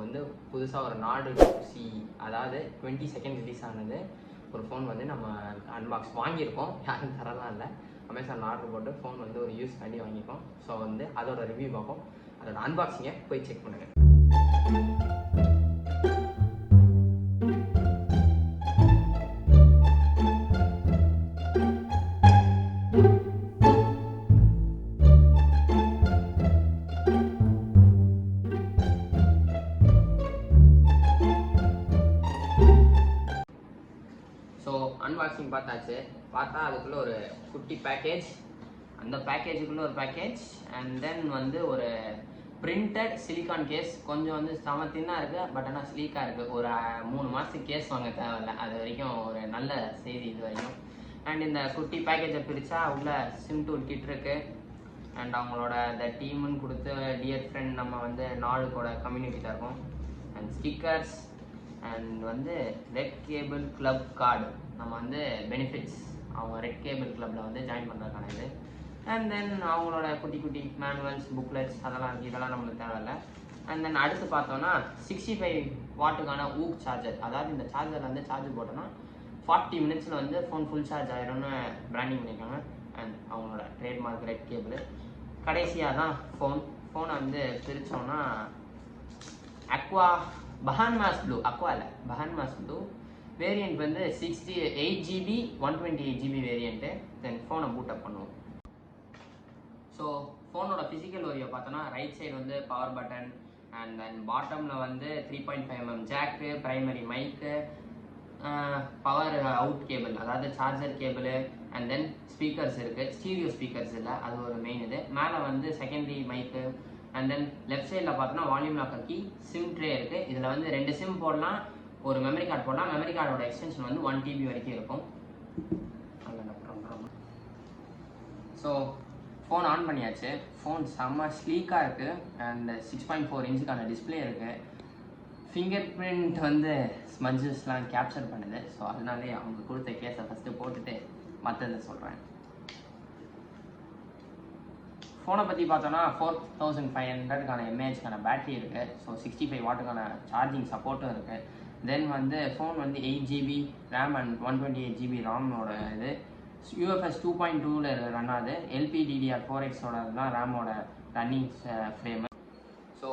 வந்து புதுசாக ஒரு நாடு சி அதாவது 22 ரிலீஸ் ஆனது ஒரு ஃபோன் வந்து நம்ம அன்பாக்ஸ் வாங்கியிருக்கோம். யாரும் தரலாம் இல்லை, அமேசான் ஆர்டர் போட்டு ஃபோன் வந்து ஒரு யூஸ் பண்ணி வாங்கியிருக்கோம். ஸோ வந்து அதோட ரிவ்யூ பார்ப்போம். அதோட அன்பாக்சிங்கை போய் செக் பண்ணுங்கள். ஸோ அன்பாக்சிங் பார்த்தாச்சு. பார்த்தா அதுக்குள்ளே ஒரு குட்டி பேக்கேஜ், அந்த பேக்கேஜுக்குள்ளே ஒரு பேக்கேஜ் அண்ட் தென் வந்து ஒரு பிரிண்டட் சிலிக்கான் கேஸ். கொஞ்சம் வந்து சமத்தின்னாக இருக்குது, பட் ஆனால் ஸ்லீக்காக இருக்குது. ஒரு 3 மாதத்துக்கு கேஸ் வாங்க தேவையில்லை, அது வரைக்கும் ஒரு நல்ல செய்தி இது வரைக்கும். அண்ட் இந்த குட்டி பேக்கேஜை பிரித்தா உள்ள சிம் டூல் கிட் இருக்குது. அண்ட் அவங்களோட இந்த டீமுன்னு கொடுத்து டியர் ஃப்ரெண்ட் நம்ம வந்து நாளுக்கோட கம்யூனிட்டியில் இருக்கும். அண்ட் ஸ்டிக்கர்ஸ் அண்ட் வந்து ரெட் கேபிள் கிளப் கார்டு, நம்ம வந்து பெனிஃபிட்ஸ் அவங்க ரெட் கேபிள் கிளப்பில் வந்து ஜாயின் பண்ணுறதுக்கான இது. அண்ட் தென் அவங்களோட குட்டி குட்டி மேனுவல்ஸ், புக்லெட்ஸ் அதெல்லாம் இருக்குது. இதெல்லாம் நம்மளுக்கு தேவையில்லை. அண்ட் தென் அடுத்து பார்த்தோன்னா 65 வாட்டுக்கான ஊக் சார்ஜர். அதாவது இந்த சார்ஜர் வந்து சார்ஜ் போட்டோன்னா 40 மினிட்ஸில் வந்து ஃபோன் ஃபுல் சார்ஜ் ஆயிரும்னு பிராண்டிங் பண்ணியிருக்காங்க. அண்ட் அவங்களோட ட்ரேட்மார்க் ரெட் கேபிள். கடைசியாக தான் ஃபோனை வந்து பிரித்தோன்னா பஹான்மாஸ் ப்ளூ, அக்வா இல்லை பஹான்மாஸ் ப்ளூ வேரியண்ட் வந்து 68 GB 128 GB வேரியண்ட்டு. தென் ஃபோனை பூட் அப் பண்ணுவோம். ஸோ ஃபோனோட ஃபிசிக்கல் ஓரியோ பார்த்தோன்னா ரைட் சைடு வந்து பவர் பட்டன் அண்ட் தென் பாட்டமில் வந்து 3.5mm jack, primary mic, power out cable அதாவது charger cable and then speakers இருக்குது. ஸ்டீரியோ ஸ்பீக்கர்ஸ் இல்லை, அது ஒரு மெயின் இது. மேலே வந்து secondary mic and then left சைடில் பார்த்தோன்னா volume rocker key, sim tray இருக்குது. இதில் வந்து 2 சிம் போடலாம், ஒரு மெமரி கார்டு போடலாம். மெமரி கார்டோட எக்ஸ்டென்ஷன் வந்து 1 TB வரைக்கும் இருக்கும். ஸோ ஃபோன் ஆன் பண்ணியாச்சு. ஃபோன் செம்ம ஸ்லீக்காக இருக்குது அண்ட் 6.4 இன்ச்சுக்கான டிஸ்பிளே இருக்குது. ஃபிங்கர் பிரிண்ட் வந்து ஸ்மஜஸ்லாம் கேப்சர் பண்ணுது. ஸோ அதனாலே அவங்க கொடுத்த கேஸை ஃபஸ்ட்டு போட்டுட்டு மற்றதை சொல்கிறேன். ஃபோனை பற்றி பார்த்தோன்னா 4500க்கான எம்ஏஹெச்க்கான பேட்டரி இருக்குது. ஸோ 65 வாட்டுக்கான சார்ஜிங் சப்போர்ட்டும் இருக்குது. தென் வந்து ஃபோன் வந்து 8 GB ரேம் அண்ட் 128 GB ராமோட இது. UFS 2.2ல ரன் ஆகுது. LPDDR4Xோட தான் ரேமோட ரன்னிங் ஃப்ரேமு. ஸோ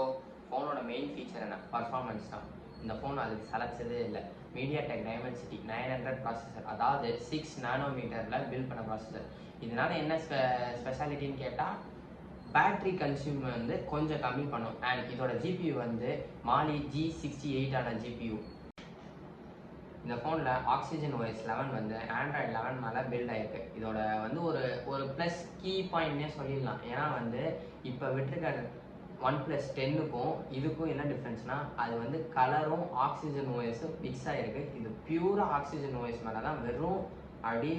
ஃபோனோட மெயின் ஃபீச்சர் என்ன? பர்ஃபார்மன்ஸ் தான். இந்த ஃபோன் அதுக்கு சலைச்சதே இல்லை. மீடியாடெக் டைமென்சிட்டி 900 ப்ராசஸர், அதாவது 6 நானோமீட்டரில் பில்ட் பண்ண ப்ராசஸர். இதனால என்ன ஸ்பெஷாலிட்டின்னு கேட்டால் பேட்ரி கன்சியூம் வந்து கொஞ்சம் கம்மி பண்ணும். அண்ட் இதோட GPU வந்து மாலி G68 ஆன GPU. இந்த ஃபோனில் ஆக்சிஜன் OS 11 வந்து Android 11 மேலே பில்ட் ஆகிருக்கு. இதோட வந்து ஒரு ப்ளஸ் கீ பாயிண்ட்னே சொல்லிடலாம். ஏன்னா வந்து இப்போ விட்டுருக்க OnePlus 10க்கும் இதுக்கும் என்ன டிஃப்ரென்ஸ்னால் அது வந்து கலரும் ஆக்சிஜன் OSம் மிக்ஸ் ஆகிருக்கு. இது பியூராக ஆக்சிஜன் OS மேலே தான் வெறும் அப்படி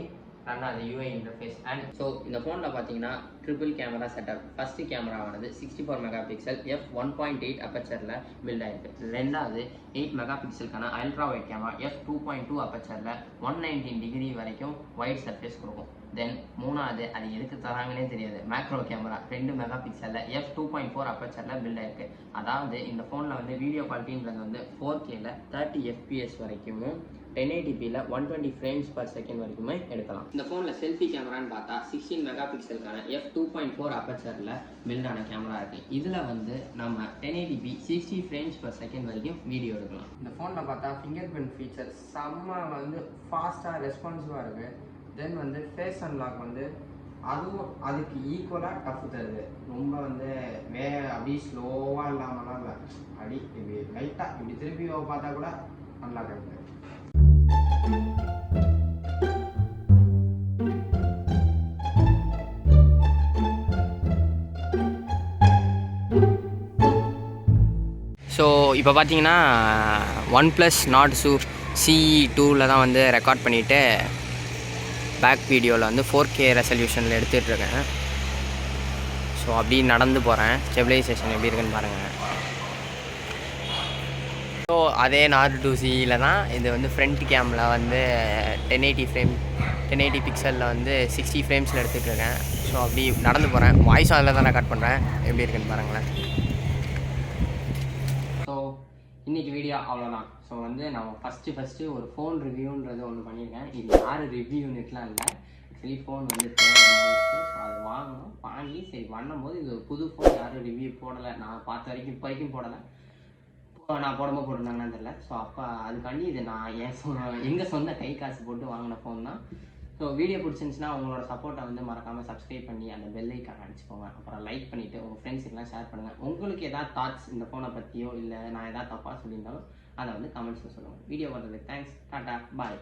ரன் ஆகுது UI இன்டர்ஃபேஸ். அண்ட் ஸோ இந்த ஃபோனில் பார்த்தீங்கன்னா ட்ரிபிள் கேமரா செட்டப். ஃபஸ்ட்டு கேமராவானது 64 மெகாபிக்சல் f1.8 அப்பச்சரில் பில்ட் ஆகிருக்கு. ரெண்டாவது 8 மெகாபிக்சலுக்கான அல்ட்ரா வைட் கேமரா f2.2 அப்பச்சரில் 119 டிகிரி வரைக்கும் வைட் சர்ஃபேஸ் கொடுக்கும். தென் மூணாவது, அது எதுக்கு தராங்கன்னே தெரியாது, மேக்ரோ கேமரா 2 மெகாபிக்சலில் f2.4 அப்பச்சரில் பில்ட் ஆகிருக்கு. அதாவது இந்த ஃபோனில் வந்து வீடியோ குவாலிட்டின்றது வந்து 4Kல 30 FPS வரைக்கும் 1080pல 120 frames per second வரைக்குமே எடுக்கலாம். இந்த ஃபோனில் செல்ஃபி கேமரான்னு பார்த்தா 16 மெகாபிக்சலுக்கான f2.4 அப்பச்சரில் பில்டான கேமரா இருக்குது. இதில் வந்து நம்ம 1080p 60 frames per second வரைக்கும் வீடியோ எடுக்கலாம். இந்த ஃபோனில் பார்த்தா ஃபிங்கர் பிரிண்ட் ஃபீச்சர் செம்ம வந்து ஃபாஸ்ட்டாக ரெஸ்பான்சிவாக இருக்குது. தென் வந்து ஃபேஸ் அன்லாக் வந்து அதுவும் அதுக்கு ஈக்குவலாக டஃப் தருது. ரொம்ப வந்து அப்படி ஸ்லோவாக இல்லாமலாம் இல்லை, அப்படி இப்படி லைட்டாக இப்படி திருப்பி பார்த்தா கூட அன்லாக் ஆகுது. ஸோ இப்போ பார்த்தீங்கன்னா OnePlus Nord CE2ல தான் வந்து ரெக்கார்ட் பண்ணிவிட்டு பேக் வீடியோவில் வந்து 4K ரெசல்யூஷனில் எடுத்துகிட்ருக்கேன். ஸோ அப்படி நடந்து போகிறேன். ஸ்டெபிலைசேஷன் எப்படி இருக்குன்னு பாருங்கள். ஸோ அதே Nord 2CEல தான் இது வந்து ஃப்ரண்ட் கேமில் வந்து 1080 பிக்சலில் வந்து 60 ஃப்ரேம்ஸில் எடுத்துகிட்ருக்கேன். ஸோ அப்படி நடந்து போகிறேன். வாய்ஸ் அதில் தான் ரெக்கார்ட் பண்ணுறேன். எப்படி இருக்குன்னு பாருங்களேன். ஸோ இன்றைக்கி வீடியோ அவ்வளோதான். ஸோ வந்து நான் ஃபஸ்ட்டு ஒரு ஃபோன் ரிவ்யூன்றது ஒன்று பண்ணியிருக்கேன். இது யார் ரிவ்யூன்னுட்டுலாம் இல்லை, ஆக்சுவலி ஃபோன் வந்து ஸோ அது வாங்கி சரி பண்ணும்போது இது ஒரு புது ஃபோன், யாரும் ரிவ்யூ போடலை, நான் பார்த்த வரைக்கும் இப்போ வரைக்கும் போடலை, நான் போடும்போது போட்டிருந்தாங்கன்னு தெரியல. ஸோ அப்போ அதுக்காண்டி இது நான் எங்கள் சொந்த கை காசு போட்டு வாங்கின ஃபோன் தான். ஸோ வீடியோ பிடிச்சிருந்துச்சுன்னா உங்களோட சப்போர்ட்டை வந்து மறக்காமல் சப்ஸ்கிரைப் பண்ணி அந்த பெல் ஐக்கான் அடிச்சுக்கோங்க. அப்புறம் லைக் பண்ணிவிட்டு உங்கள் ஃப்ரெண்ட்ஸுக்கெல்லாம் ஷேர் பண்ணுங்கள். உங்களுக்கு எதாவது தாட்ஸ் இந்த ஃபோனை பற்றியோ இல்லை நான் எதாவது தப்பாக சொல்லியிருந்தாலும் அதை வந்து கமெண்ட்ஸில் சொல்லுங்கள். வீடியோ பண்ணுறதுக்கு தேங்க்ஸ். டாட்டா பாய்.